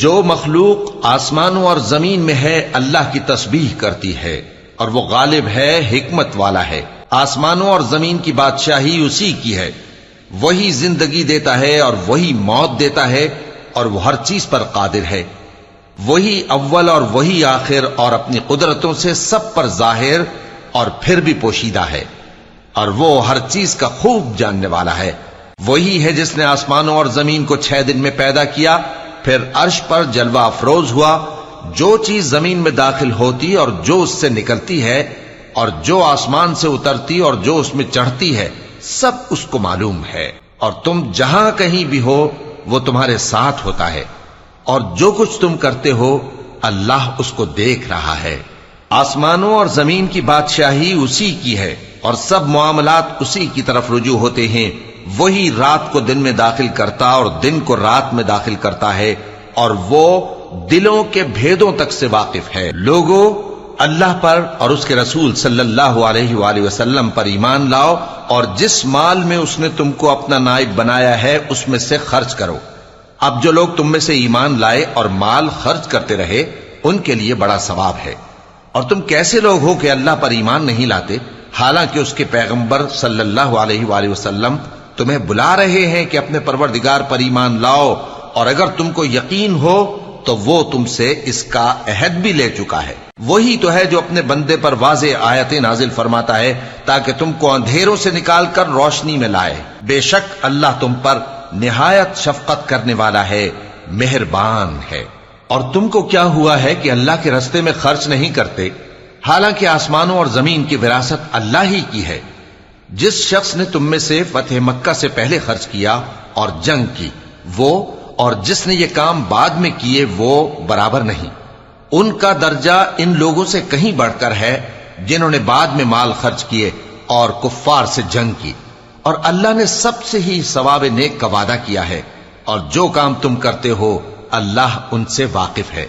جو مخلوق آسمانوں اور زمین میں ہے اللہ کی تسبیح کرتی ہے، اور وہ غالب ہے، حکمت والا ہے۔ آسمانوں اور زمین کی بادشاہی اسی کی ہے، وہی زندگی دیتا ہے اور وہی موت دیتا ہے، اور وہ ہر چیز پر قادر ہے۔ وہی اول اور وہی آخر، اور اپنی قدرتوں سے سب پر ظاہر اور پھر بھی پوشیدہ ہے، اور وہ ہر چیز کا خوب جاننے والا ہے۔ وہی ہے جس نے آسمانوں اور زمین کو 6 دن میں پیدا کیا، پھر عرش پر جلوہ افروز ہوا۔ جو چیز زمین میں داخل ہوتی اور جو اس سے نکلتی ہے، اور جو آسمان سے اترتی اور جو اس میں چڑھتی ہے، سب اس کو معلوم ہے۔ اور تم جہاں کہیں بھی ہو وہ تمہارے ساتھ ہوتا ہے، اور جو کچھ تم کرتے ہو اللہ اس کو دیکھ رہا ہے۔ آسمانوں اور زمین کی بادشاہی اسی کی ہے، اور سب معاملات اسی کی طرف رجوع ہوتے ہیں۔ وہی رات کو دن میں داخل کرتا اور دن کو رات میں داخل کرتا ہے، اور وہ دلوں کے بھیدوں تک سے واقف ہے۔ لوگو، اللہ پر اور اس کے رسول صلی اللہ علیہ وآلہ وسلم پر ایمان لاؤ، اور جس مال میں اس نے تم کو اپنا نائب بنایا ہے اس میں سے خرچ کرو۔ اب جو لوگ تم میں سے ایمان لائے اور مال خرچ کرتے رہے ان کے لیے بڑا ثواب ہے۔ اور تم کیسے لوگ ہو کہ اللہ پر ایمان نہیں لاتے، حالانکہ اس کے پیغمبر صلی اللہ علیہ وآلہ وسلم تمہیں بلا رہے ہیں کہ اپنے پروردگار پر ایمان لاؤ، اور اگر تم کو یقین ہو تو وہ تم سے اس کا عہد بھی لے چکا ہے۔ وہی تو ہے جو اپنے بندے پر واضح آیتیں نازل فرماتا ہے تاکہ تم کو اندھیروں سے نکال کر روشنی میں لائے۔ بے شک اللہ تم پر نہایت شفقت کرنے والا ہے، مہربان ہے۔ اور تم کو کیا ہوا ہے کہ اللہ کے رستے میں خرچ نہیں کرتے، حالانکہ آسمانوں اور زمین کی وراثت اللہ ہی کی ہے۔ جس شخص نے تم میں سے فتح مکہ سے پہلے خرچ کیا اور جنگ کی، وہ اور جس نے یہ کام بعد میں کیے وہ برابر نہیں۔ ان کا درجہ ان لوگوں سے کہیں بڑھ کر ہے جنہوں نے بعد میں مال خرچ کیے اور کفار سے جنگ کی، اور اللہ نے سب سے ہی ثواب نیک کا وعدہ کیا ہے، اور جو کام تم کرتے ہو اللہ ان سے واقف ہے۔